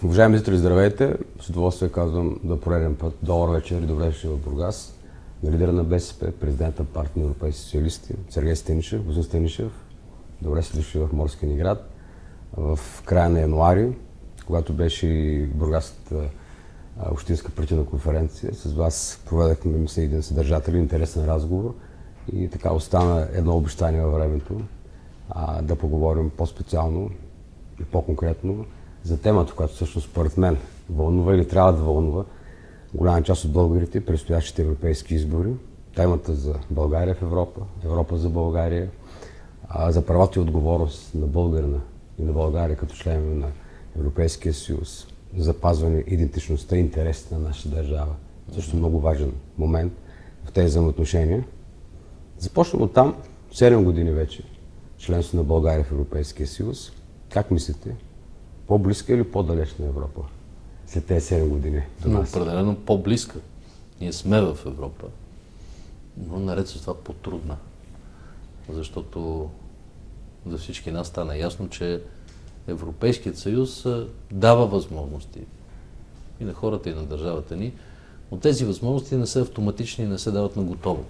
Уважаеми зрители, здравейте! С удоволствие казвам за пореден път добър вечер и добре дошли в Бургас на лидера на БСП, президента на партия на Европейски социалисти Сергей Станишев, господин Станишев. Добре сте дошли в Морския ни град. В края на януари, когато беше и Бургаската общинска партийна конференция, с вас проведахме, мисля, един съдържателен, интересен разговор и така остана едно обещание във времето да поговорим по-специално и по-конкретно за темата, която всъщност според мен вълнува или трябва да вълнува голяма част от българите, предстоящите европейски избори, темата за България в Европа, Европа за България, за правата и отговорност на българина и на България като членове на Европейския съюз, за запазване идентичността и интересите на нашата държава. Също много важен момент в тези взаимоотношения. Започнем от там, 7 години вече, членство на България в Европейския съюз. Как мислите? По-близка или по-далечна Европа след тези 7 години до нас? Определено по-близка. Ние сме в Европа, но наред с това по-трудна. Защото за всички нас стана ясно, че Европейският съюз дава възможности и на хората, и на държавата ни, но тези възможности не са автоматични и не се дават на готово.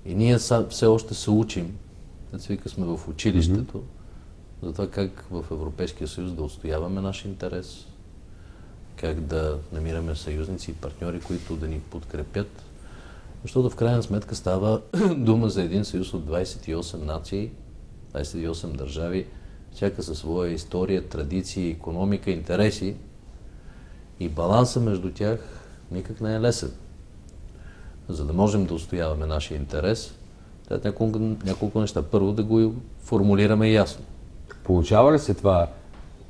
И ние все още се учим, вика сме в училището, за това как в Европейския съюз да отстояваме наш интерес, как да намираме съюзници и партньори, които да ни подкрепят. Защото в крайна сметка става дума за един съюз от 28 нации, 28 държави, всяка със своя история, традиции, икономика, интереси. И баланса между тях никак не е лесен. За да можем да отстояваме нашия интерес, трябва няколко неща. Първо да го формулираме ясно. Получава ли се това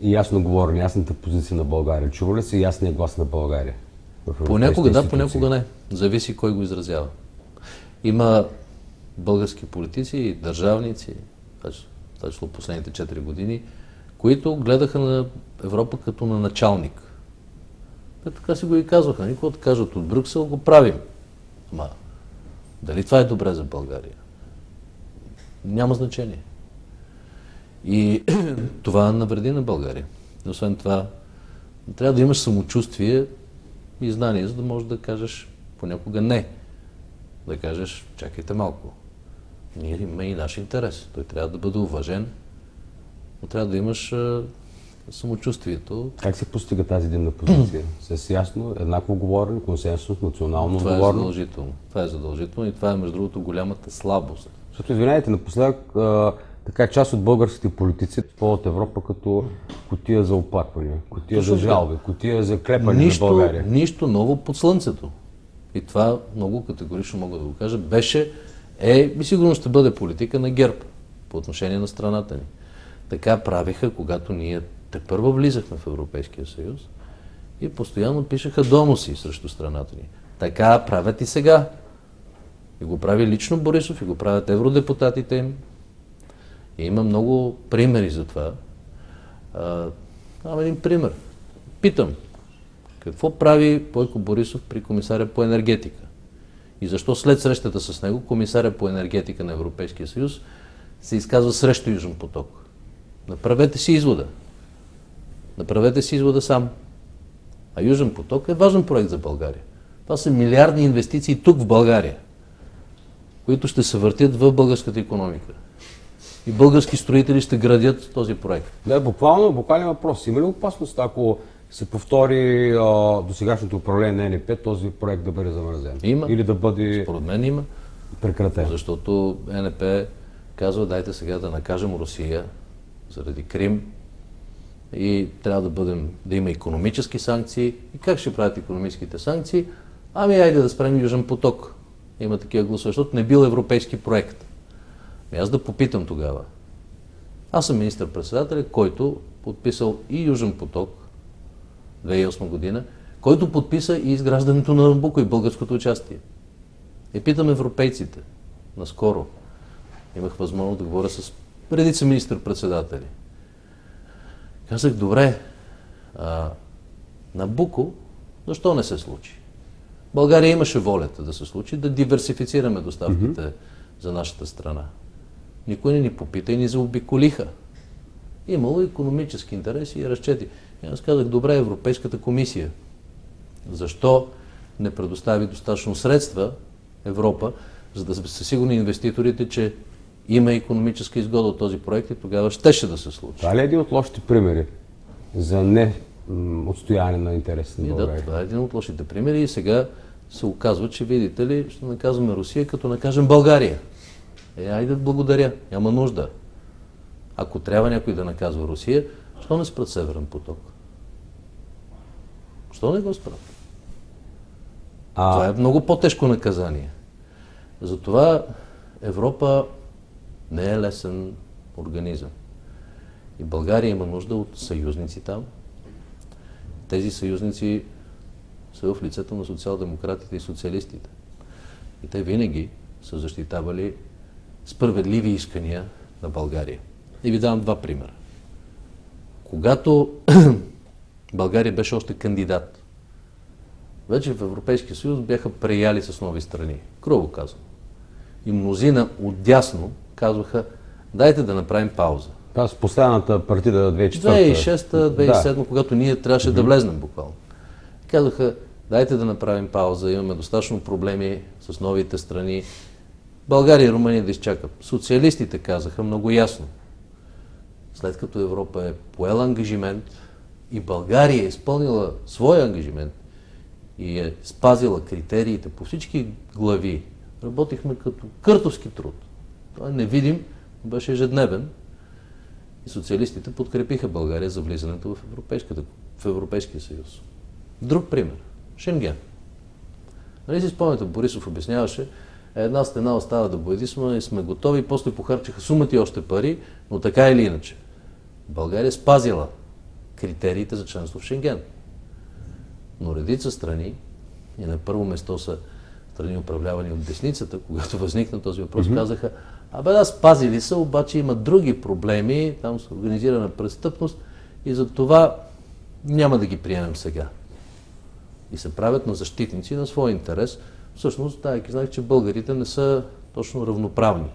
ясно говорене, ясната позиция на България? Чува ли се ясния глас на България? Понякога да, понякога не. Зависи кой го изразява. Има български политици и държавници, точно последните 4 години, които гледаха на Европа като на началник. Те така си го и казваха. Никога да кажат от Брюксел, го правим. Ама дали това е добре за България? Няма значение. И това навреди на България. Освен това, трябва да имаш самочувствие и знание, за да можеш да кажеш понякога не. Да кажеш, чакайте малко. Ние имаме и наш интерес. Той трябва да бъде уважен, но трябва да имаш самочувствието. Как се постига тази единна позиция? С ясно, еднакво говорене, консенсус, национално това отговорно? Това е задължително. Това е задължително и това е, между другото, голямата слабост. Защото, извинявайте, напоследък така част от българските политици ползват Европа като кутия за оплаквания, кутия за жалби, кутия за клепане на България. Нищо ново под слънцето. И това много категорично мога да го кажа. И сигурно ще бъде политика на ГЕРБ по отношение на страната ни. Така правиха, когато ние тепърва влизахме в Европейския съюз и постоянно пишеха доноси срещу страната ни. Така правят и сега. И го прави лично Борисов, и го правят евродепутатите им. И има много примери за това. Един пример. Питам, какво прави Бойко Борисов при комисаря по енергетика? И защо след срещата с него комисаря по енергетика на Европейския съюз се изказва срещу Южен поток? Направете си извода. Направете си извода сам. А Южен поток е важен проект за България. Това са милиардни инвестиции тук в България, които ще се въртят в българската икономика. И български строители ще градят този проект. Да, буквален въпрос. Има ли опасност, ако се повтори досегашното управление на ЕНП, този проект да бъде замразен? Има. Или да бъде според мен има. Прекратен? Защото ЕНП казва, дайте сега да накажем Русия заради Крим и трябва да има икономически санкции. И как ще правят икономическите санкции? Айде да спрем Южен поток. Има такива гласове, защото не бил европейски проект. Аз да попитам тогава. Аз съм министър-председател, който подписал и Южен поток 2008 година, който подписа и изграждането на Набуко и българското участие. И питам европейците. Наскоро имах възможност да говоря с редица министър-председатели. Казах, добре, Набуко, защо не се случи? България имаше волята да се случи, да диверсифицираме доставките за нашата страна. Никой не ни попита и ни заобиколиха. Имало икономически интереси и разчети. И аз казах, добре, Европейската комисия, защо не предостави достатъчно средства Европа, за да са сигурни инвеститорите, че има икономическа изгода от този проект и тогава щеше да се случи. Това ли е един от лошите примери за не отстояние на интересите на България? Да, това е един от лошите примери и сега се оказва, че видите ли, ще наказваме Русия, като накажем България. Айде, благодаря, няма нужда. Ако трябва някой да наказва Русия, защо не спрат Северен поток? Защо не го спрат? Това е много по-тежко наказание. Затова Европа не е лесен организъм. И България има нужда от съюзници там. Тези съюзници са в лицето на социал-демократите и социалистите. И те винаги са защитавали справедливи искания на България. И ви давам два примера. Когато България беше още кандидат, вече в Европейския съюз бяха преяли с нови страни. Грубо казано. И мнозина отдясно казваха, дайте да направим пауза. Това с последната партида 2006-2007, когато ние трябваше да влезнем буквално. Казаха, дайте да направим пауза, имаме достатъчно проблеми с новите страни. България и Румъния да изчакат. Социалистите казаха много ясно. След като Европа е поела ангажимент и България е изпълнила своя ангажимент и е спазила критериите по всички глави, работихме като къртовски труд. Той е невидим, беше ежедневен. И социалистите подкрепиха България за влизането в Европейския съюз. Друг пример. Шенген. Нали си спомняте, Борисов обясняваше, една стена остава да боядисма и сме готови, после похарчиха сумата и още пари, но така или иначе. България спазила критериите за членство в Шенген. Но редица страни, и на първо место са страни управлявани от десницата, когато възникна този въпрос, казаха, да, спазили са, обаче има други проблеми, там с организирана престъпност и за това няма да ги приемем сега. И се правят на защитници на своя интерес. Всъщност, знаех, че българите не са точно равноправни.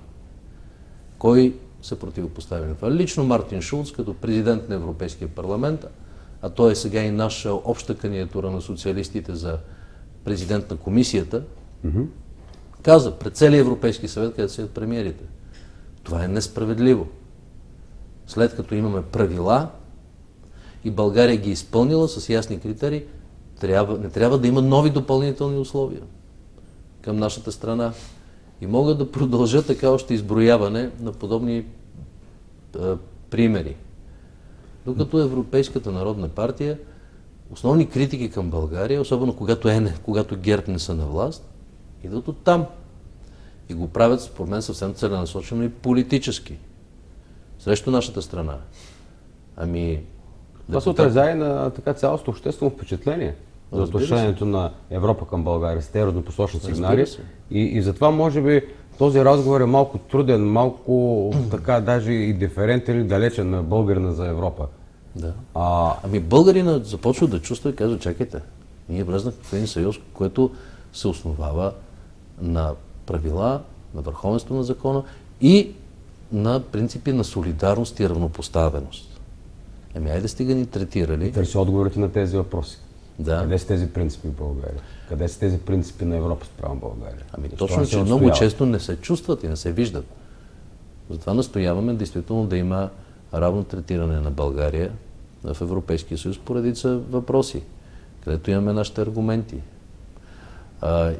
Кой се противопостави на това? Лично Мартин Шулц, като президент на Европейския парламент, а той е сега и наша обща кандидатура на социалистите за президент на комисията, каза пред целия Европейски съвет, където седят премиерите. Това е несправедливо. След като имаме правила и България ги е изпълнила с ясни критерии, не трябва да има нови допълнителни условия към нашата страна. И мога да продължа така още изброяване на подобни примери. Докато Европейската народна партия, основни критики към България, особено когато ГЕРБ не са на власт, идват от там. И го правят, според мен, съвсем целенасочено и политически. Срещу нашата страна. Това се отразява и на цялостно обществено впечатление за отношението на Европа към България с тези разнопосочни сигнали. И затова, може би, този разговор е малко труден, малко така даже и диферентен и далечен на българина за Европа. Да. Българина започва да чувства и казва, чакайте, ние влезнахме в един съюз, който се основава на правила, на върховенство на закона и на принципи на солидарност и равнопоставеност. Айде сте ни третирали. Търси отговорите на тези въпроси. Да. Къде са тези принципи в България? Къде са тези принципи на Европа спрямо България? Точно, че много често не се чувстват и не се виждат. Затова настояваме действително да има равно третиране на България в Европейския съюз по редица въпроси, където имаме нашите аргументи.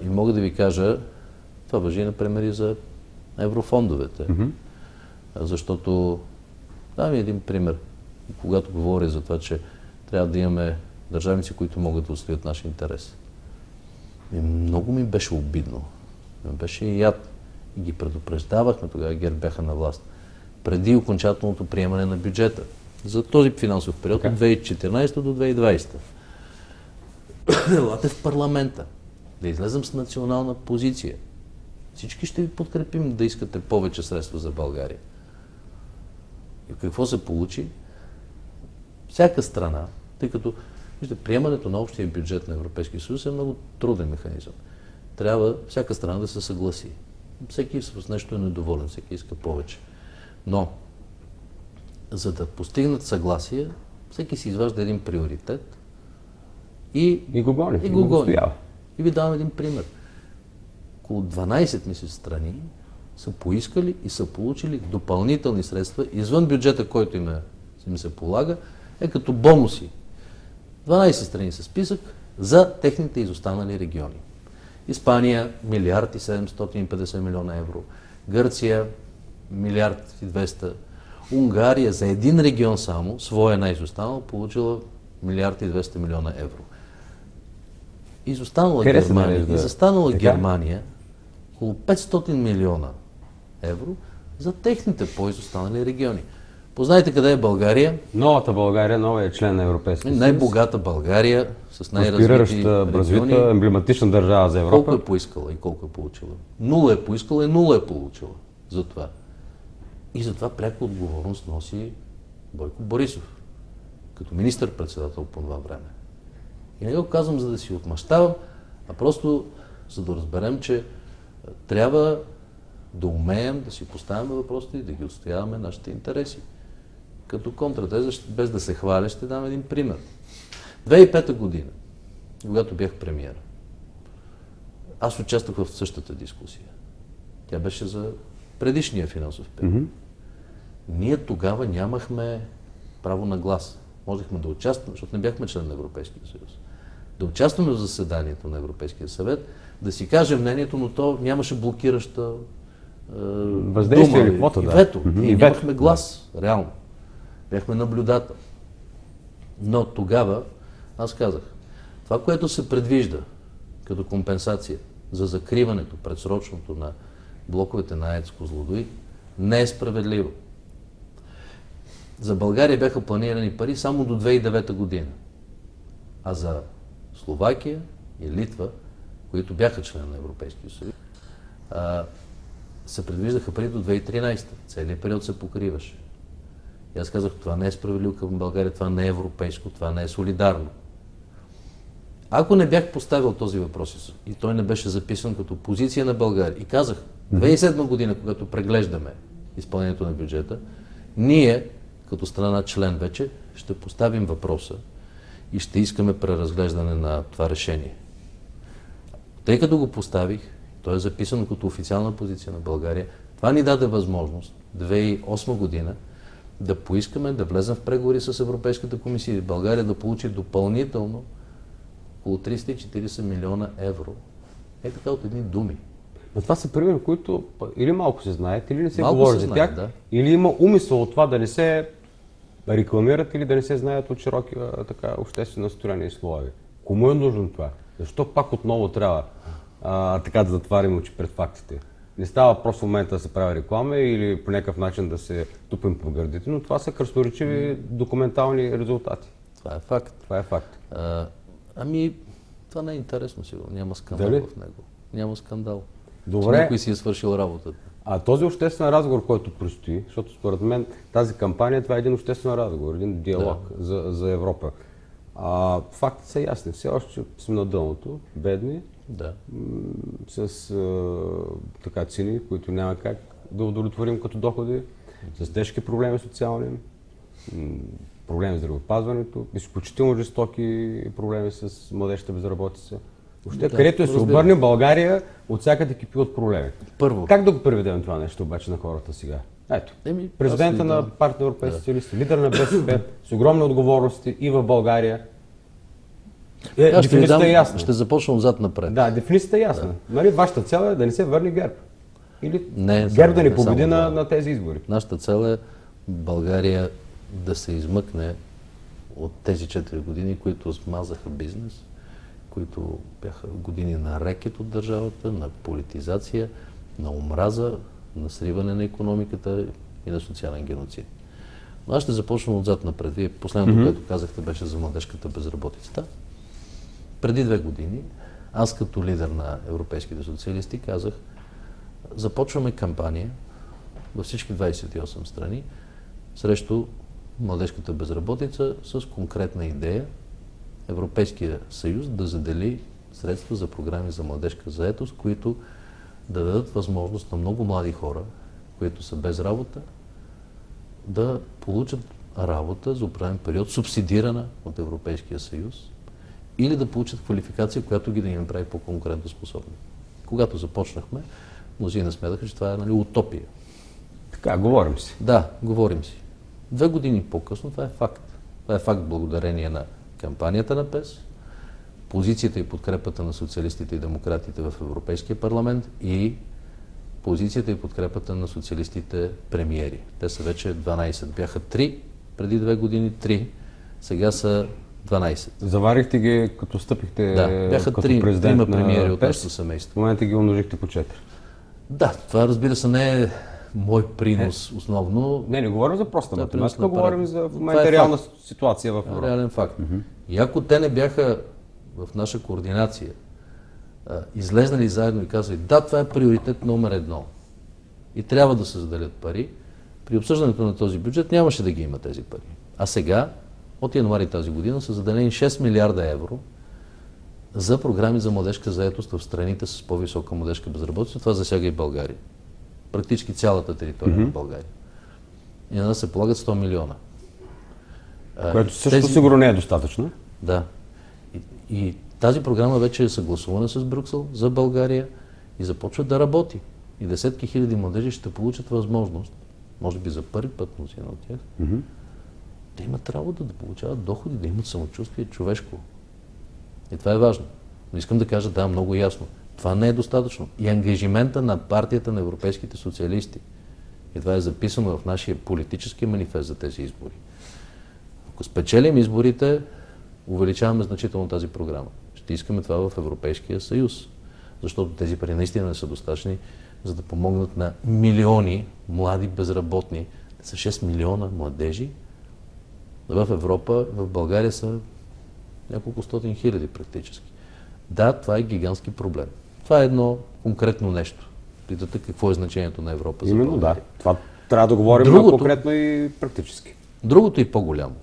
И мога да ви кажа, това важи, например, и за еврофондовете. Защото, давам един пример, когато говоря за това, че трябва да имаме държавници, които могат да отстоят наш интерес. Много ми беше обидно. Беше и яд. И ги предупреждавахме, тогава ГЕРБ бяха на власт, преди окончателното приемане на бюджета за този финансов период от 2014 до 2020. Елате в парламента, да излезем с национална позиция. Всички ще ви подкрепим да искате повече средства за България. И какво се получи? Всяка страна, тъй като приемането на общия бюджет на Европейския съюз е много труден механизъм. Трябва всяка страна да се съгласи. Всеки с нещо е недоволен, всеки иска повече. Но за да постигнат съгласие, всеки си изважда един приоритет и го гони. И го гони. И ви давам един пример. Около 12 мисля страни са поискали и са получили допълнителни средства извън бюджета, който им се полага, като бонуси. 12 страни са списък за техните изостанали региони. Испания – 1 750 милиона евро. Гърция – 1 200 Унгария за един регион само, своя най-изостанал, получила 1 200 милиона евро. Изостанала Германия около 500 милиона евро за техните по-изостанали региони. Познайте къде е България? Новата България, новия член на Европейския съюз. Най-богата България с най-развити региони. Емблематична държава за Европа. Колко е поискала и колко е получила? Нула е поискала и нула е получила за това. И затова пряка отговорност носи Бойко Борисов, като министър-председател по това време. И не го казвам, за да си отмъщавам, а просто за да разберем, че трябва да умеем да си поставяме въпросите и да ги отстояваме нашите интереси. Като контратеза, без да се хваля, ще дам един пример. 2005 година, когато бях премиер, аз участвах в същата дискусия. Тя беше за предишния финансов период. Ние тогава нямахме право на глас. Можехме да участваме, защото не бяхме член на Европейския съюз. Да участваме в заседанието на Европейския съвет, да си кажем мнението, но то нямаше блокираща въздействие или квота, и вето. Ние нямахме глас, реално. Бяхме наблюдател. Но тогава аз казах, това, което се предвижда като компенсация за закриването, предсрочното на блоковете на АЕЦ Козлодуй, не е справедливо. За България бяха планирани пари само до 2009 година. А за Словакия и Литва, които бяха член на Европейския съюз, се предвиждаха пари до 2013. Целият период се покриваше. И аз казах, това не е справедливо към България, това не е европейско, това не е солидарно. Ако не бях поставил този въпрос и той не беше записан като позиция на България и казах, 2007 година, когато преглеждаме изпълнението на бюджета, ние, като страна член вече, ще поставим въпроса и ще искаме преразглеждане на това решение. Тъй като го поставих, то е записано като официална позиция на България, това ни даде възможност 2008 година да поискаме да влезем в преговори с Европейската комисия и България да получи допълнително около 340 милиона евро. Е така от едни думи. Но това са примери, които или малко се знаят, или не се малко говори се за тях, да. Или има умисъл от това да не се рекламират или да не се знаят от широки обществено настроение и слови. Кому е нужно това? Защо пак отново трябва така да затварим очи пред фактите? Не става въпрос в момента да се прави реклама или по някакъв начин да се тупим по гърдите, но това са красноречиви документални резултати. Това е факт. Това е факт. Това не е интересно сигурно. Няма скандал в него. Няма скандал. Добре. Някой си е свършил работата. А този обществен разговор, който предстои, защото според мен тази кампания, това е един обществен разговор, един диалог за Европа. Фактите са ясни. Все още сме на дъното, бедни, с цени, които няма как да удовлетворим като доходи, с тежки проблеми социални, проблеми с здравеопазването, изключително жестоки проблеми с младежката безработица. Въобще, където се обърне България, от всякъде кипи от проблеми. Първо. Как да го преведем това нещо обаче на хората сега? Ето, президента на партия на Европейски социалисти, лидер на БСП, с огромни отговорности и в България. Дефиницията е ясна. Ще започна отзад напред. Да, дефиницията е ясна. Нали, вашата цел е да не се върне ГЕРБ. Или ГЕРБ да ни победи на тези избори. Нашата цел е България да се измъкне от тези 4 години, които смазаха бизнес, които бяха години на рекет от държавата, на политизация, на омраза, на сриване на икономиката и на социален геноцид. Но аз ще започна отзад напред. Вие последното, което казахте, беше за младежката безработица. Преди 2 години, аз като лидер на европейските социалисти казах, започваме кампания във всички 28 страни срещу младежката безработица с конкретна идея Европейския съюз да задели средства за програми за младежка заетост, които да дадат възможност на много млади хора, които са без работа, да получат работа за определен период, субсидирана от Европейския съюз, или да получат квалификация, която ги да ги направи по-конкурентоспособни. Когато започнахме, мнозина смятаха, че това е утопия. Така, говорим си. Да, говорим си. 2 години по-късно това е факт. Това е факт благодарение на кампанията на ПЕС, позицията и подкрепата на социалистите и демократите в Европейския парламент и позицията и подкрепата на социалистите премиери. Те са вече 12. Бяха 3 преди 2 години, 3. Сега са 12. Заварихте ги, като стъпихте бяха като 3 президент премиери на от ПЕС. нашето семейство. В момента ги умножихте по 4. Да, това разбира се не е мой принос основно. Не говорим за проста Да, математика, принос на говорим апарат. за в Това момента е реална факт. ситуация в Европа. Реален факт. И ако те не бяха в наша координация излезнали заедно и казали, да, това е приоритет номер 1 и трябва да се заделят пари, при обсъждането на този бюджет нямаше да ги има тези пари. А сега, от януари тази година, са заделени 6 милиарда евро за програми за младежка заетост в страните с по-висока младежка безработица. Това засяга и България. Практически цялата територия на България. И на нас се полагат 100 милиона. Което също сигурно не е достатъчно. Да. И тази програма вече е съгласувана с Брюксел за България и започва да работи. И десетки хиляди младежи ще получат възможност, може би за първи път мнозина от тях, да имат работа, да получават доходи, да имат самочувствие човешко. И това е важно. Но искам да кажа, да, много ясно. Това не е достатъчно. И ангажимента на партията на европейските социалисти, и това е записано в нашия политически манифест за тези избори. Ако спечелим изборите, увеличаваме значително тази програма. Ще искаме това в Европейския съюз, защото тези пари наистина не са достатъчни, за да помогнат на милиони млади безработни. Те са 6 милиона младежи. В Европа, в България са няколко стотин хиляди практически. Да, това е гигантски проблем. Това е едно конкретно нещо. Питате какво е значението на Европа за Именно, България. да. Това трябва да говорим конкретно и практически. Другото и по-голямо.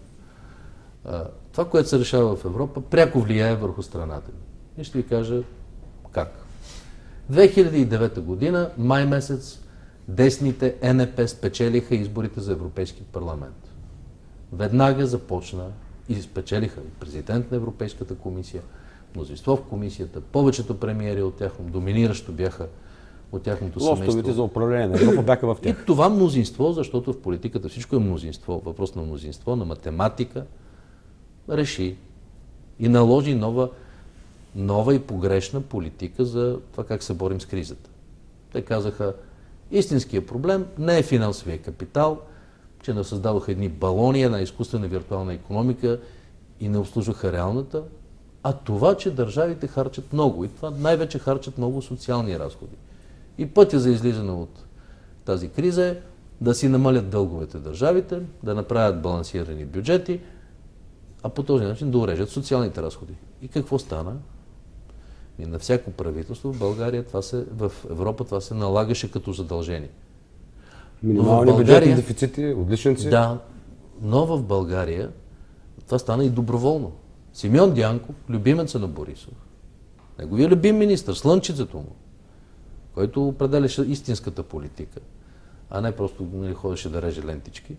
Това, което се решава в Европа, пряко влияе върху страната ни. И ще ви кажа как. 2009 година, май месец, десните НП спечелиха изборите за Европейски парламент. Веднага започна и спечелиха президент на Европейската комисия, мнозинство в комисията, повечето премиери от тях, доминиращо бяха от тяхното семейство. Лостовите за управление на Европа бяха в тях. И това мнозинство, защото в политиката всичко е мнозинство, въпрос на мнозинство, на математика, реши и наложи нова и погрешна политика за това как се борим с кризата. Те казаха, истинският проблем не е финансовия капитал, че не създадоха едни балони, една изкуствена виртуална икономика и не обслужваха реалната, а това, че държавите харчат много. И това най-вече харчат много социални разходи. И пътя за излизане от тази криза е да си намалят дълговете държавите, да направят балансирани бюджети, а по този начин да урежат социалните разходи. И какво стана? И на всяко правителство в България, в Европа това се налагаше като задължение. Минимални бюджетни дефицити, отличници. Да, но в България това стана и доброволно. Симеон Дянков, любимеца на Борисов, неговия любим министър, слънчицето му, който определяше истинската политика, а не просто ходеше да реже лентички,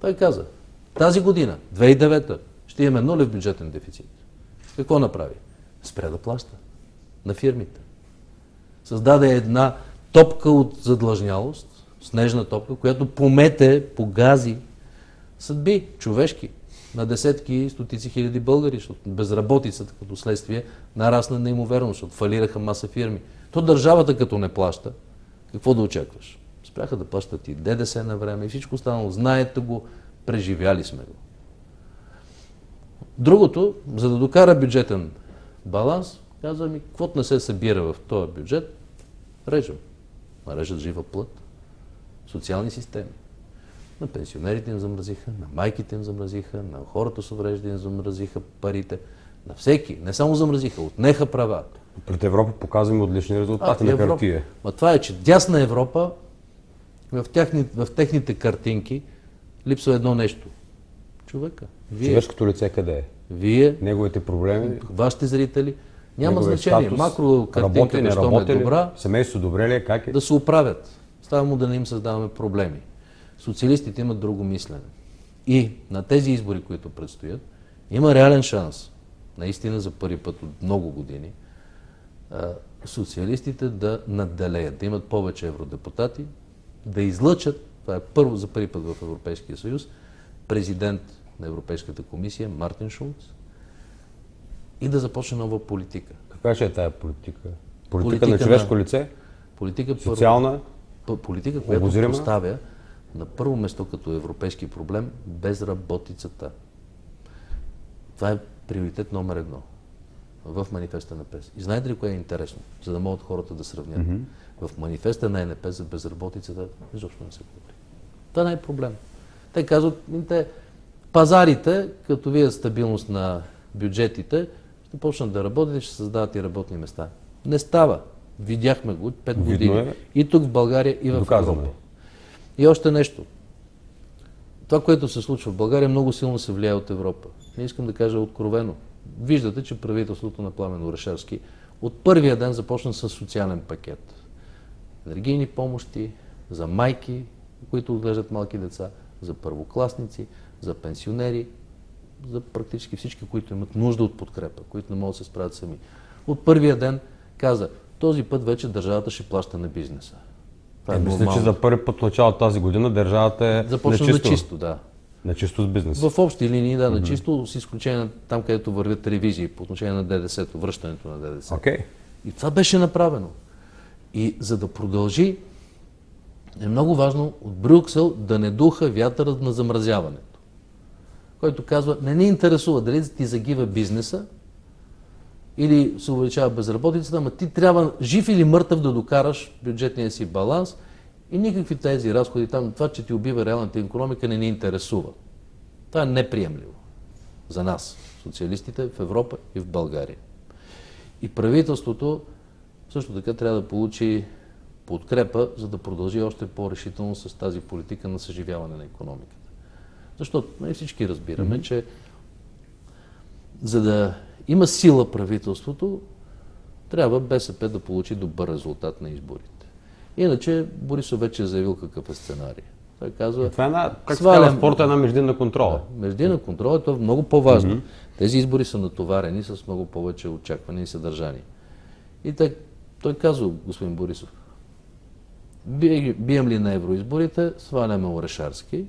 той каза, тази година, 2009, ще имаме нулев бюджетен дефицит. Какво направи? Спря да плаща на фирмите. Създаде една топка от задлъжнялост, снежна топка, която погази съдби, човешки, на десетки, стотици хиляди българи, защото безработицата като следствие нарасна неимоверно, защото фалираха маса фирми. То държавата като не плаща, какво да очакваш? Спряха да плащат и ДДС на време и всичко останало. Знаете го, преживяли сме го. Другото, за да докара бюджетен баланс, казва ми, каквото не се събира в този бюджет, режем. Режат жива плът. Социални системи. На пенсионерите им замразиха, на майките им замразиха, на хората с увреждания им замразиха парите. На всеки. Не само замразиха, отнеха права. Пред Европа показваме отлични резултати на хартия. Това е, че дясна Европа в техните картинки липсва едно нещо. Човека. Човешкото лице къде е? Вие, неговите проблеми, вашите зрители, няма неговия значение. статус, Макрокартинката, щом е добра, семейство добре ли е, как е? да се оправят. Става му да не им създаваме проблеми. Социалистите имат друго мислене. И на тези избори, които предстоят, има реален шанс, наистина за първи път от много години, социалистите да надделеят, да имат повече евродепутати, да излъчат, това е първо за първи път в Европейския съюз, президент на Европейската комисия Мартин Шулц и да започне нова политика. Каква ще е тая политика? Политика на човешко лице? Политика, социална? Политика, която обозрима? поставя на първо место като европейски проблем безработицата. Това е приоритет номер 1 в манифеста на НП. И знаете ли кое е интересно, за да могат хората да сравнят? В манифеста на НП за безработицата изобщо не се говори. Това не е проблем. Те казват, пазарите, като видят стабилност на бюджетите, ще почнат да работят и ще създават и работни места. Не става. Видяхме го 5 години. И тук в България, и в Европа. И още нещо. Това, което се случва в България, много силно се влияе от Европа. Не искам да кажа откровено. Виждате, че правителството на Пламен Орешарски от първия ден започна с социален пакет. Енергийни помощи за майки, които отглеждат малки деца, за първокласници, за пенсионери, за практически всички, които имат нужда от подкрепа, които не могат да се справят сами. От първия ден каза, този път вече държавата ще плаща на бизнеса. Мисля, че за първи път в началото тази година държавата е започна на чисто, да. На чисто с бизнес. В общи линии, да, на чисто, с изключение на там, където вървят ревизии по отношение на ДДС-то, връщането на ДДС. И това беше направено. И за да продължи, е много важно от Брюксел да не духа вятърът на замразяването, който казва, не ни интересува дали ти загива бизнеса или се увеличава безработицата, ама ти трябва жив или мъртъв да докараш бюджетния си баланс и никакви тези разходи там, това, че ти убива реалната икономика, не ни интересува. Това е неприемливо за нас, социалистите в Европа и в България. И правителството също така трябва да получи подкрепа, за да продължи още по-решително с тази политика на съживяване на икономиката. Защото всички разбираме, че за да има сила правителството, трябва БСП да получи добър резултат на изборите. Иначе Борисов вече е заявил какъв е сценарий. Той казва, това е спорта, една междинна контрола. Да, междинна контрола, това е много по-важно. Тези избори са натоварени с много повече очакване и съдържание. И той казва, господин Борисов, бием ли на евроизборите, сваляме Орешарски,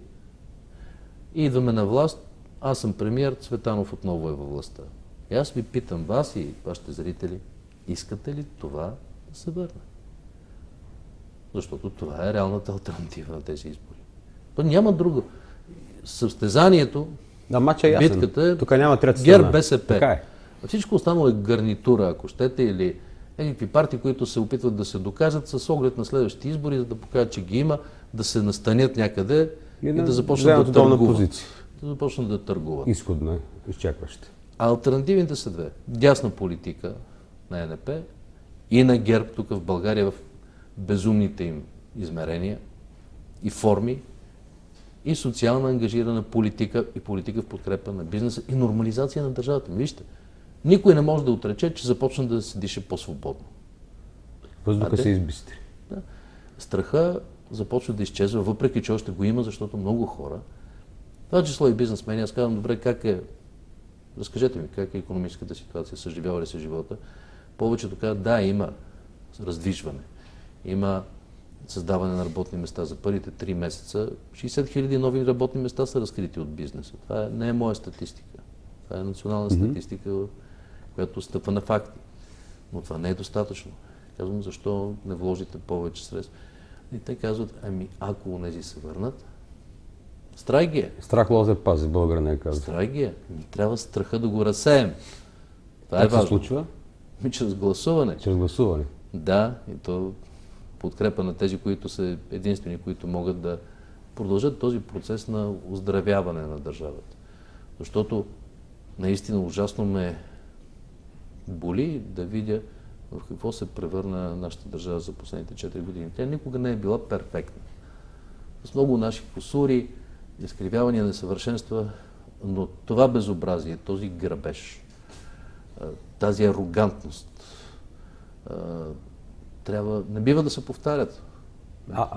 идваме на власт, аз съм премиер, Цветанов отново е във властта. И аз ви питам вас и вашите зрители, искате ли това да се върне? Защото това е реалната алтернатива на тези избори. То няма друго. Състезанието, битката е тук няма трета ГЕРБ, БСП. Така е. Всичко останало е гарнитура, ако щете, или някакви партии, които се опитват да се докажат с оглед на следващите избори, за да покажат, че ги има, да се настанят някъде и да започнат да търгуват. Да започнат да търгуват. Изходно, изчакващи. Алтернативните са две. Дясна политика на НП и на ГЕРБ тук в България в безумните им измерения и форми, и социална ангажирана политика и политика в подкрепа на бизнеса и нормализация на държавата. Вижте, никой не може да отрече, че започна да се диша по-свободно. Въздуха се избистри. Да. Страха започва да изчезва, въпреки че още го има, защото много хора, това число и бизнесмени, аз казвам, добре, как е, разкажете ми, как е икономическата ситуация, съживява ли се живота? Повечето казват, да, има раздвижване, има създаване на работни места за първите 3 месеца. 60 000 нови работни места са разкрити от бизнеса. Това не е моя статистика. Това е национална статистика, която стъпва на факти. Но това не е достатъчно. Казвам, защо не вложите повече средства? И те казват, ако онези се върнат, страх ги е. Страх лозе пази, българ не е казва. Страх ги е. Трябва страха да го разсеем. Това как е важно. се случва? Чрез гласуване. Чрез гласуване. Да, и то подкрепа на тези, които са единствени, които могат да продължат този процес на оздравяване на държавата. Защото наистина ужасно ме боли да видя в какво се превърна нашата държава за последните 4 години. Тя никога не е била перфектна. С много наши кусури, изкривявания, несъвършенства, но това безобразие, този грабеж, тази арогантност, не бива да се повтарят.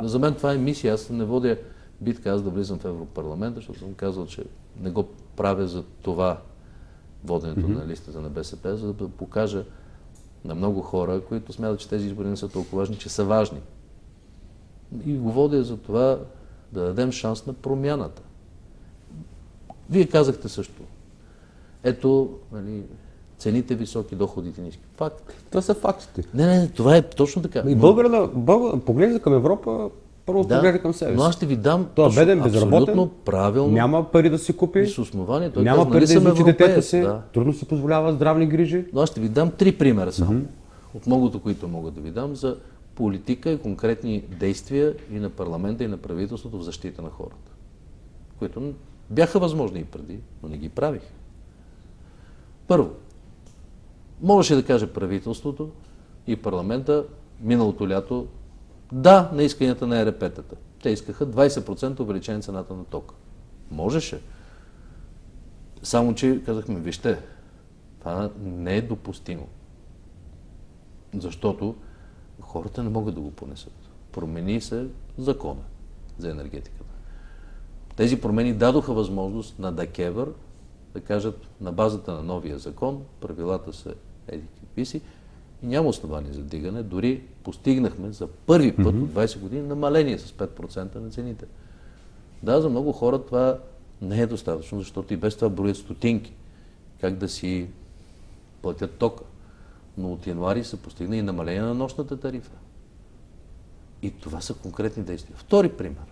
За мен това е мисия. Аз не водя бих казал да влизам в Европарламента, защото съм казал, че не го правя за това воденето на листата на БСП, за да покажа на много хора, които смятат, че тези избори не са толкова важни, че са важни. И го водя за това да дадем шанс на промяната. Вие казахте също. Ето, нали, цените високи, доходите ниски. Факт. Това са фактите. Не, това е точно така. И поглежда към Европа, първо поглежда към себе си. Но аз ще ви дам Той е беден, безработен, правилно. няма пари да си купи, И с основание, той няма казва, пари нали да съм изучи детето европеец, си, трудно си позволява здравни грижи. Но аз ще ви дам 3 примера само. От многото, които мога да ви дам за политика и конкретни действия и на парламента, и на правителството в защита на хората. Които бяха възможни и преди, но не ги правих. Първо, можеше да каже правителството и парламента миналото лято да на исканията на ЕРП-тата. Те искаха 20% увеличение цената на тока. Можеше. Само, че казахме, вижте, това не е допустимо. Защото хората не могат да го понесат. Промени се закона за енергетиката. Тези промени дадоха възможност на ДКЕВР да кажат на базата на новия закон, правилата са еди какви си и няма основание за дигане. Дори постигнахме за първи път от 20 години намаление с 5% на цените. Да, за много хора това не е достатъчно, защото и без това броят стотинки. Как да си платят тока. Но от януари се постигна и намаление на нощната тарифа. И това са конкретни действия. Втори пример.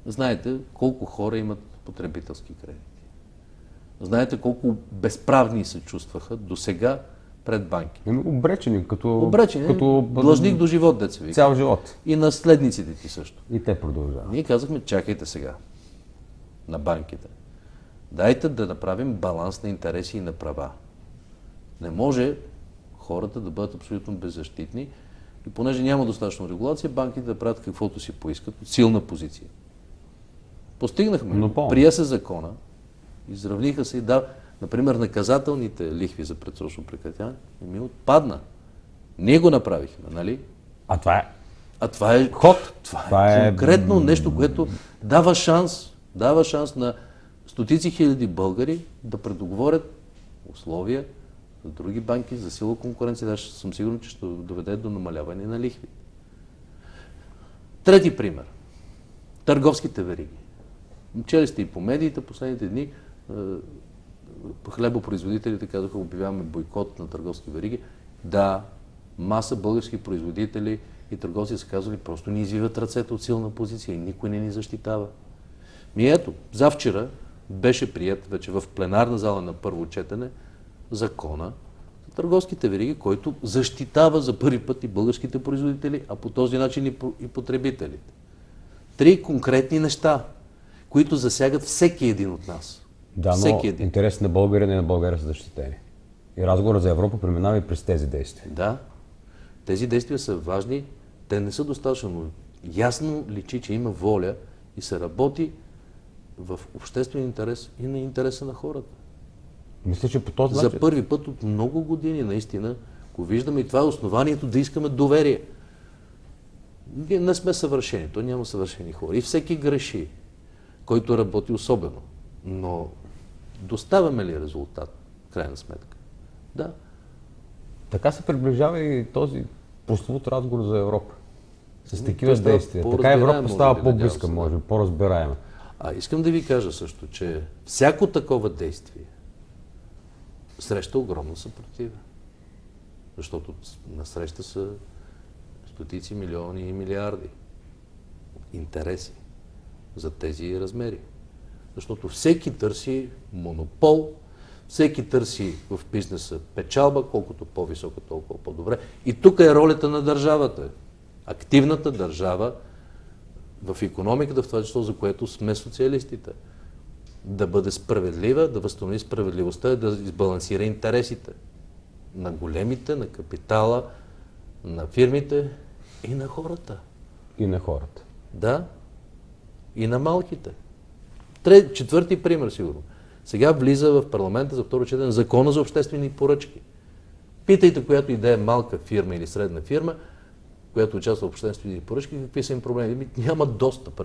Знаете колко хора имат потребителски кредити. Знаете колко безправни се чувстваха до сега пред банки. Обречени, като длъжник до живот, деца вика. Цял живот. И наследниците ти също. И те продължават. Ние казахме, чакайте сега на банките. Дайте да направим баланс на интереси и на права. Не може хората да бъдат абсолютно беззащитни и понеже няма достатъчно регулация, банките да правят каквото си поискат от силна позиция. Постигнахме. Прия се закона, изравниха се и например, наказателните лихви за предсрочно прекратяване ми отпадна. Ние го направихме, нали? А това е ход. Това е конкретно нещо, което дава шанс на стотици хиляди българи да предоговорят условия за други банки, за сила конкуренция. Даже съм сигурен, че ще доведе до намаляване на лихви. Трети пример. Търговските вериги. Чели сте и по медиите последните дни, хлебопроизводителите казаха, обявяваме бойкот на търговски вериги. Да, маса български производители и търговци са казали, просто ни извиват ръцете от силна позиция и никой не ни защитава. Ето, завчера беше прият вече в пленарна зала на първо четене закона за търговските вериги, който защитава за първи път и българските производители, а по този начин и потребителите. 3 конкретни неща, които засягат всеки един от нас. Да, но интересите на българина и на България са защитени. И разговорът за Европа преминава и през тези действия. Да, тези действия са важни, те не са достатъчно. Ясно личи, че има воля и се работи в обществен интерес и на интереса на хората. Мисля, че по този начин. За първи път от много години наистина го виждаме и това е основанието да искаме доверие. Ние не сме съвършени, то няма съвършени хора. И всеки греши, който работи особено. Но доставяме ли резултат, в крайна сметка? Да. Така се приближава и този прословут разговор за Европа. С такива действия. Така Европа става по-близка, може би, по-разбираема. Искам да ви кажа също, че всяко такова действие среща огромна съпротива. Защото насреща са стотици милиони и милиарди интереси за тези размери. Защото всеки търси монопол, всеки търси в бизнеса печалба, колкото по-висока, толкова по-добре. И тук е ролята на държавата. Активната държава в икономиката, в това число, за което сме социалистите. Да бъде справедлива, да възстанови справедливостта, да избалансира интересите на големите, на капитала, на фирмите и на хората. И на хората. Да. И на малките. Четвърти пример, сигурно. Сега влиза в парламента за второ четене закона за обществени поръчки. Питайте, която и да е малка фирма или средна фирма, която участва в обществени поръчки, какви са им проблеми. Няма достъп.